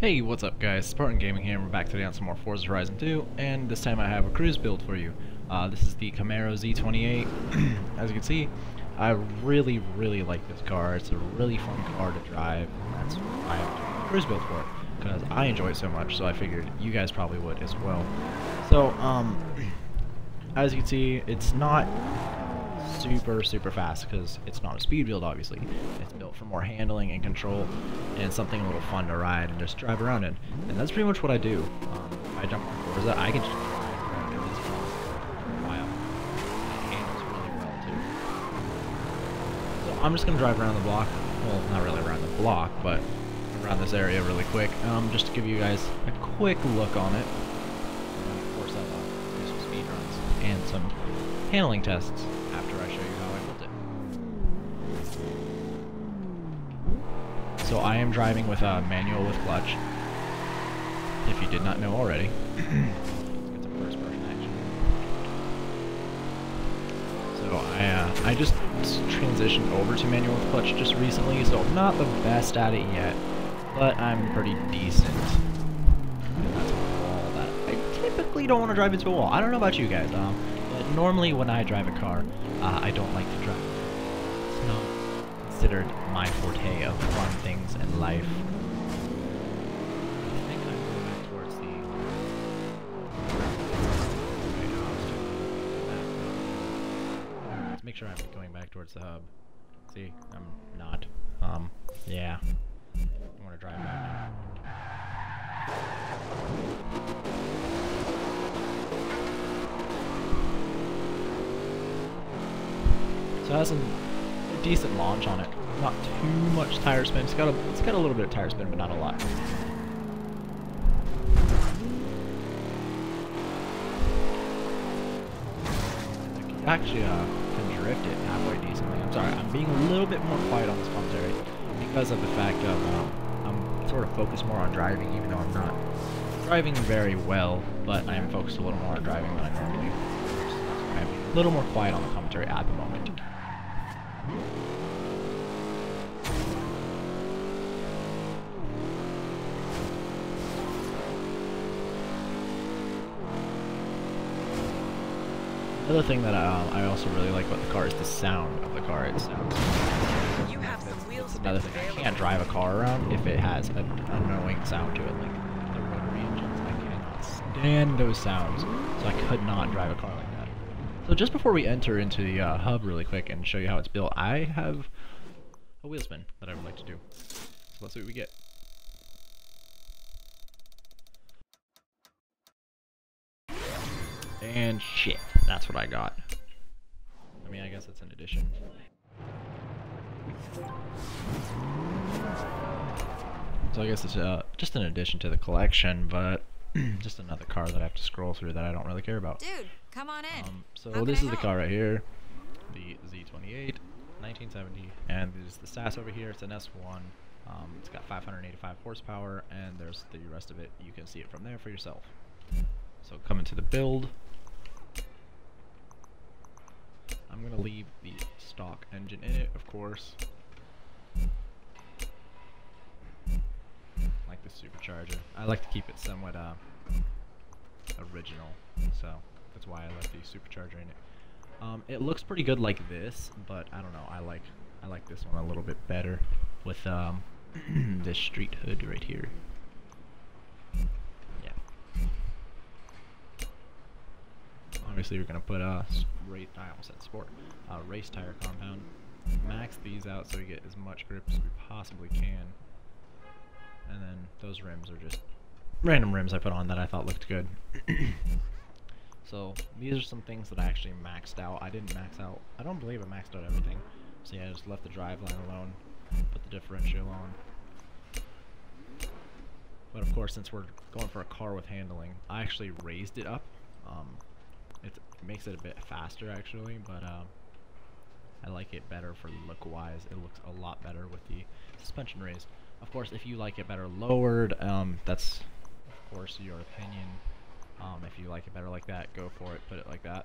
Hey, what's up guys? Spartan Gaming here, and we're back today on some more Forza Horizon 2, and this time I have a cruise build for you. This is the Camaro Z28. As you can see, I really like this car. It's a really fun car to drive, and that's why I'm doing a cruise build for it, because I enjoy it so much, so I figured you guys probably would as well. So, as you can see, it's not super fast because it's not a speed build, obviously. It's built for more handling and control and something a little fun to ride and just drive around in. And that's pretty much what I do. If I jump on Forza, I can just drive around in this car for a while. It handles really well too. So I'm just going to drive around the block. Well, not really around the block, but around this area really quick. Just to give you guys a quick look on it. And of course, I'll do some speed runs and some handling tests after I show you how I built it. So I am driving with a manual with clutch, if you did not know already. Let's get some first person action. So I just transitioned over to manual with clutch just recently, so I'm not the best at it yet, but I'm pretty decent. And that's a wall that I typically don't want to drive into a wall. I don't know about you guys, but normally when I drive a car, I don't like to drive. It's not considered my forte of fun things in life. I think I'm going back towards the... Let's make sure I'm going back towards the hub. See, I'm not. Yeah. I want to drive back now. So it has a decent launch on it. Not too much tire spin. It's got a little bit of tire spin, but not a lot. Actually, can drift it halfway decently. I'm sorry, I'm being a little bit more quiet on this commentary because of the fact of I'm sort of focused more on driving, even though I'm not driving very well, but I am focused a little more on driving than I normally do. So I'm a little more quiet on the commentary at the moment. Another thing that I also really like about the car is the sound of the car. It sounds it's another thing. I can't drive a car around if it has an annoying sound to it, like the rotary engines. I cannot stand those sounds, so I could not drive a car like that. So just before we enter into the hub really quick and show you how it's built, I have a wheel spin that I would like to do. So let's see what we get. And shit, that's what I got. I mean, I guess it's an addition. So I guess it's just an addition to the collection, but just another car that I have to scroll through that I don't really care about. Dude, come on in. So this is the car right here, the Z28, 1970, and there's the SAS over here. It's an S1. It's got 585 horsepower, and there's the rest of it. You can see it from there for yourself. So coming to the build, I'm gonna leave the stock engine in it, of course. Like the supercharger. I like to keep it somewhat original, so that's why I left the supercharger in it. It looks pretty good like this, but I don't know. I like this one a little bit better with this street hood right here. Yeah. Obviously, we're gonna put I almost said sport, race tire compound. Max these out so we get as much grip as we possibly can. And then those rims are just random rims I put on that I thought looked good. So these are some things that I actually maxed out. I didn't max out. I don't believe I maxed out everything. So yeah, I just left the driveline alone, put the differential on. But of course, since we're going for a car with handling, I actually raised it up. It makes it a bit faster actually, but I like it better for look-wise. It looks a lot better with the suspension raised. Of course, if you like it better lowered, that's of course your opinion. If you like it better like that, go for it, put it like that.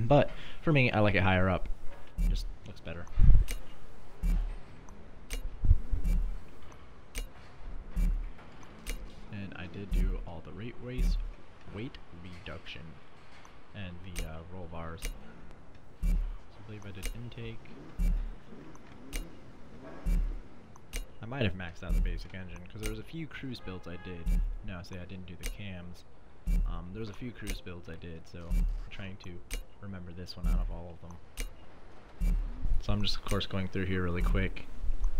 But for me, I like it higher up. It just looks better. and I did do all the weight reduction and the roll bars. So I believe I did intake. I might have maxed out the basic engine because there was a few cruise builds I did. No, say I didn't do the cams. There was a few cruise builds I did, so I'm trying to remember this one out of all of them. So I'm just, of course, going through here really quick.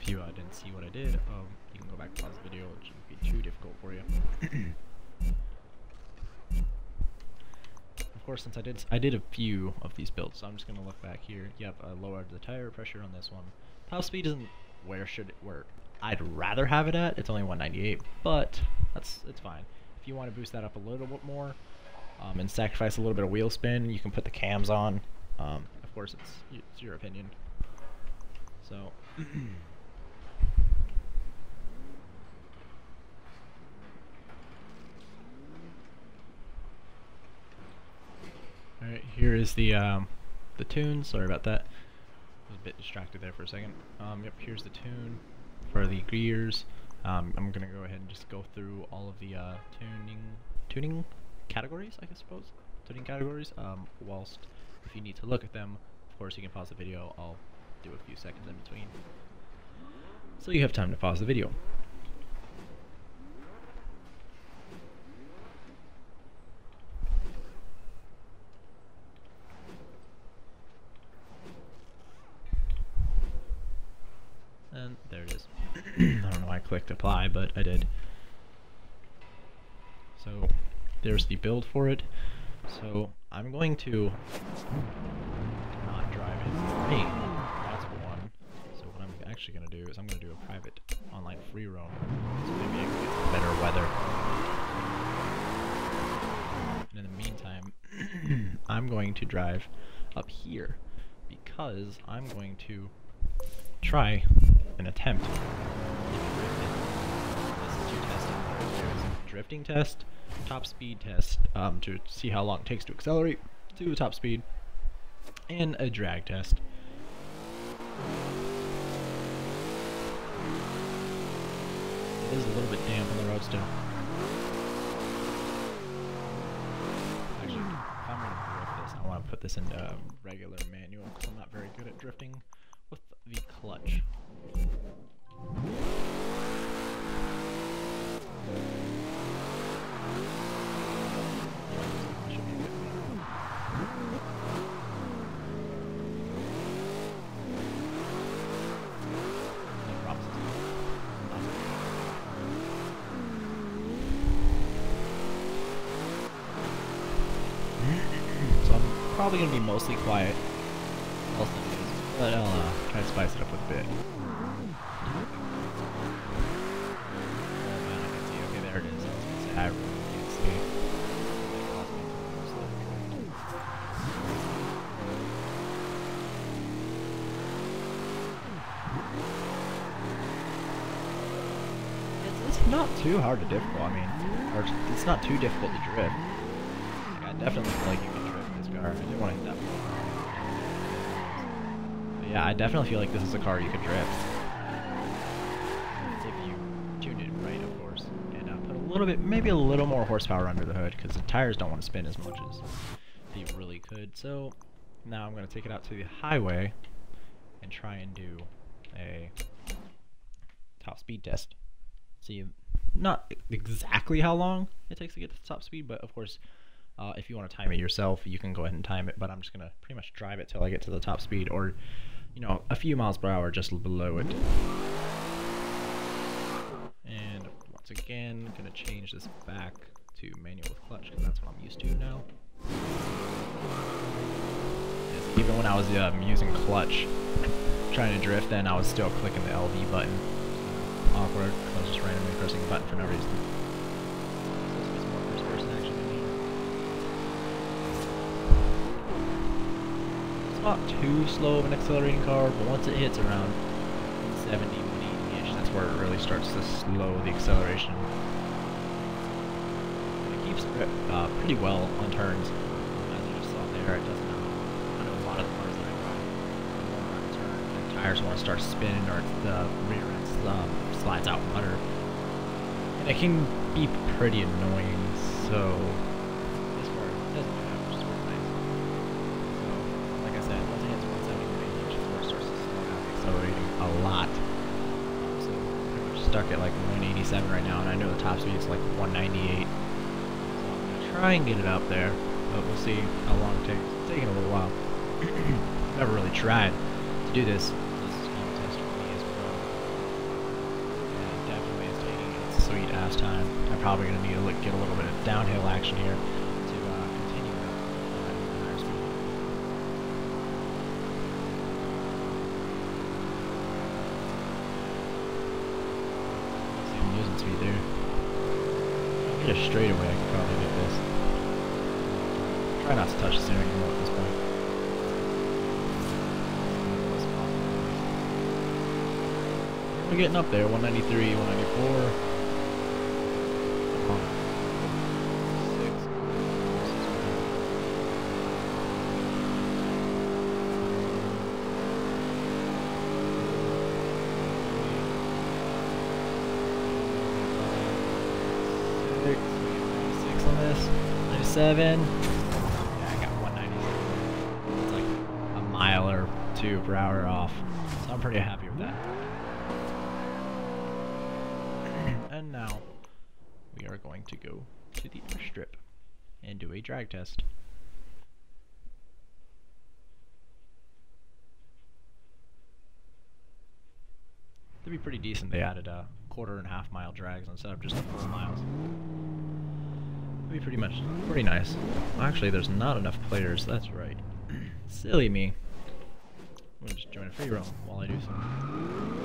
If you didn't see what I did, you can go back and pause the video. It shouldn't be too difficult for you. Of course, since I did a few of these builds, so I'm just gonna look back here. Yep, I lowered the tire pressure on this one. Top speed isn't where I'd rather have it at. It's only 198, but it's fine. If you want to boost that up a little bit more and sacrifice a little bit of wheel spin, you can put the cams on. Of course, it's your opinion. So. Alright, here is the tune. Sorry about that. I was a bit distracted there for a second. Yep, here's the tune for the gears. I'm gonna go ahead and just go through all of the tuning categories, I suppose. Tuning categories. Whilst if you need to look at them, of course you can pause the video. I'll do a few seconds in between, so you have time to pause the video. And there it is. I don't know why I clicked apply, but I did. So there's the build for it. So I'm going to not drive it in the rain. That's one. So what I'm actually going to do is I'm going to do a private online free roam. So maybe I can get some better weather. And in the meantime, I'm going to drive up here because I'm going to try an attempt. This is to test it. There's a drifting test, top speed test to see how long it takes to accelerate to top speed, and a drag test. It is a little bit damp on the road still. Actually, if I'm going to drift this, I want to put this into regular manual because I'm not very good at drifting with the clutch. So I'm probably going to be mostly quiet, but I'll try to spice it up with a bit. There it is. I was going to say, I really can't see. It's not too hard to difficult, I mean, or it's not too difficult to drift. Like, I definitely feel like you can drift this car. I didn't want to hit that one. But yeah, I definitely feel like this is a car you could drift. A little bit, maybe a little more horsepower under the hood because the tires don't want to spin as much as they really could. So now I'm going to take it out to the highway and try and do a top speed test. See, not exactly how long it takes to get to the top speed, but of course, if you want to time it yourself, you can go ahead and time it. But I'm just going to pretty much drive it till I get to the top speed, or you know, a few miles per hour just below it. And once again, gonna change this back to manual with clutch because that's what I'm used to now. Yes, even when I was using clutch, trying to drift, then I was still clicking the LV button. Awkward. I was just randomly pressing the button for no reason. So this is more first person action to me. It's not too slow of an accelerating car, but once it hits around 70, that's where it really starts to slow the acceleration. It keeps pretty well on turns, as you just saw there. It doesn't know. I know a lot of the cars that I ride, the more on turn, the tires want to start spinning, or the rear end slides out from under. And It can be pretty annoying, so this car doesn't have, which is really nice. So, like I said, once it hits 170 range, the car starts to slow down, accelerating a lot. So pretty much stuck at like 187 right now, and I know the top speed is like 198. So I'm gonna try and get it up there, but we'll see how long it takes. It's taking a little while. Never really tried to do this. This is kind of a test for me as well. And it definitely is taking its sweet ass time. I'm probably going to need to get a little bit of downhill action here to continue at a higher speed. See, I'm losing speed there. If I get a straightaway, I could probably get this. Try not to touch the steering wheel at this point. We're getting up there, 193, 194. Come on. 96 on this. 97. Yeah, I got 197. It's like a mile or two per hour off. So I'm pretty happy with that. And now we are going to go to the airstrip and do a drag test. It'd be pretty decent. They added a 1.5 mile drags instead of just full miles. It'd be pretty nice. Actually, there's not enough players. That's right. Silly me. I'm gonna just join a free roam while I do some.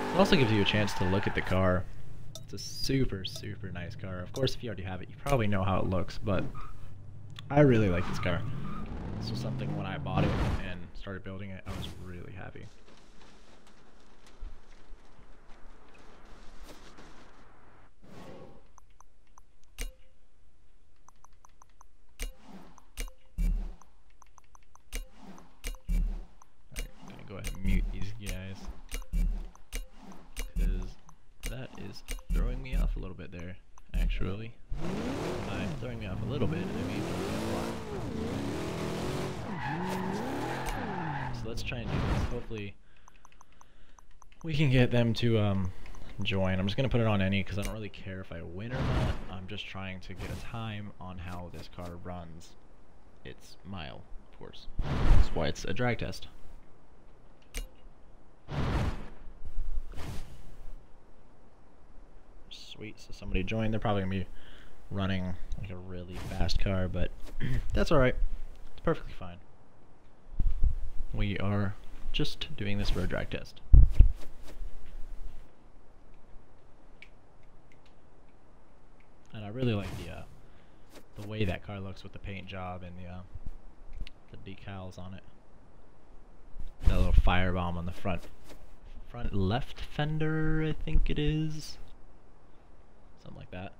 It also gives you a chance to look at the car. It's a super, super nice car. Of course, if you already have it, you probably know how it looks, but I really like this car. This was something when I bought it and started building it, I was really happy. Alright, I'm gonna go ahead and mute these guys. That is throwing me off a little bit there, actually. By throwing me off a little bit, I mean a lot. So let's try and do this. Hopefully we can get them to join. I'm just going to put it on any because I don't really care if I win or not. I'm just trying to get a time on how this car runs. It's mile, of course. That's why it's a drag test. Sweet, so somebody joined. They're probably going to be running like a really fast car, but that's alright. It's perfectly fine. We are just doing this for a drag test. And I really like the way that car looks with the paint job and the decals on it. That little firebomb on the front left fender, I think it is. Something like that.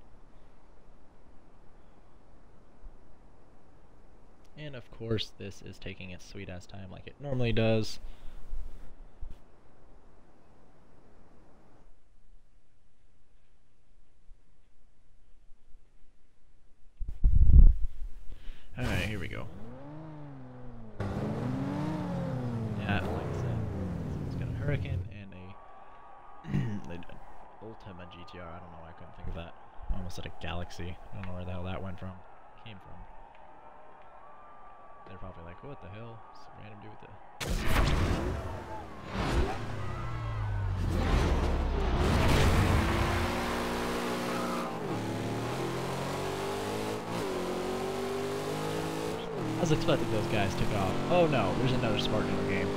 And of course this is taking its sweet ass time like it normally does. Alright, here we go. Yeah, like I said, it's got a Hurricane and a Ultima GTR. I don't know why I couldn't think of that. I almost said a Galaxy. I don't know where the hell that came from. They're probably like, what the hell? What's random dude with the... I was expecting those guys took off. Oh no, there's another Spartan in the game.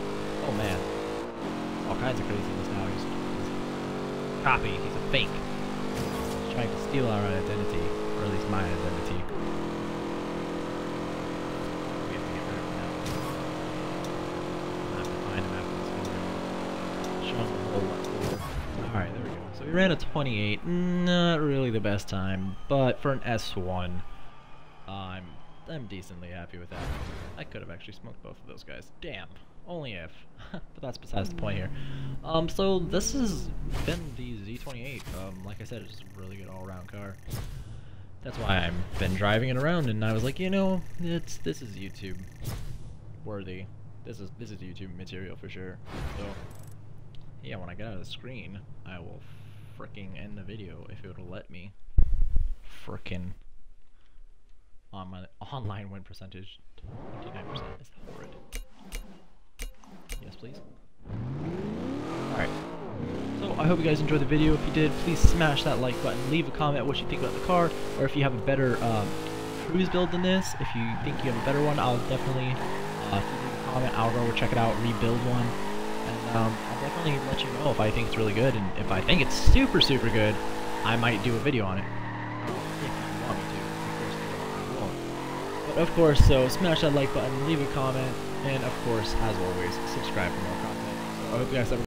Oh man. All kinds of craziness now. He's copy. He's a fake. He's trying to steal our identity, or at least my identity. We have to get rid of him now. I'm gonna have to find him after this video. So we ran a 28, not really the best time, but for an S1, I'm decently happy with that. I could have actually smoked both of those guys. Damn. Only if. But that's besides the point here. So this has been the Z28. Like I said, it's a really good all-around car. That's why I've been driving it around, and I was like, you know, this is YouTube worthy. This is YouTube material for sure. So yeah, when I get out of the screen, I will fricking end the video if it will let me. Frickin' on my online win percentage, 29% is horrid. Yes, please. Alright. So I hope you guys enjoyed the video. If you did, please smash that like button. Leave a comment what you think about the car, or if you have a better cruise build than this. If you think you have a better one, I'll definitely if you leave a comment, I'll go check it out, rebuild one, and I'll definitely let you know if I think it's really good. And if I think it's super good, I might do a video on it. If you want me to, of course. I won't. But of course, so smash that like button, leave a comment, and of course, as always, subscribe for more content. So I hope you guys have a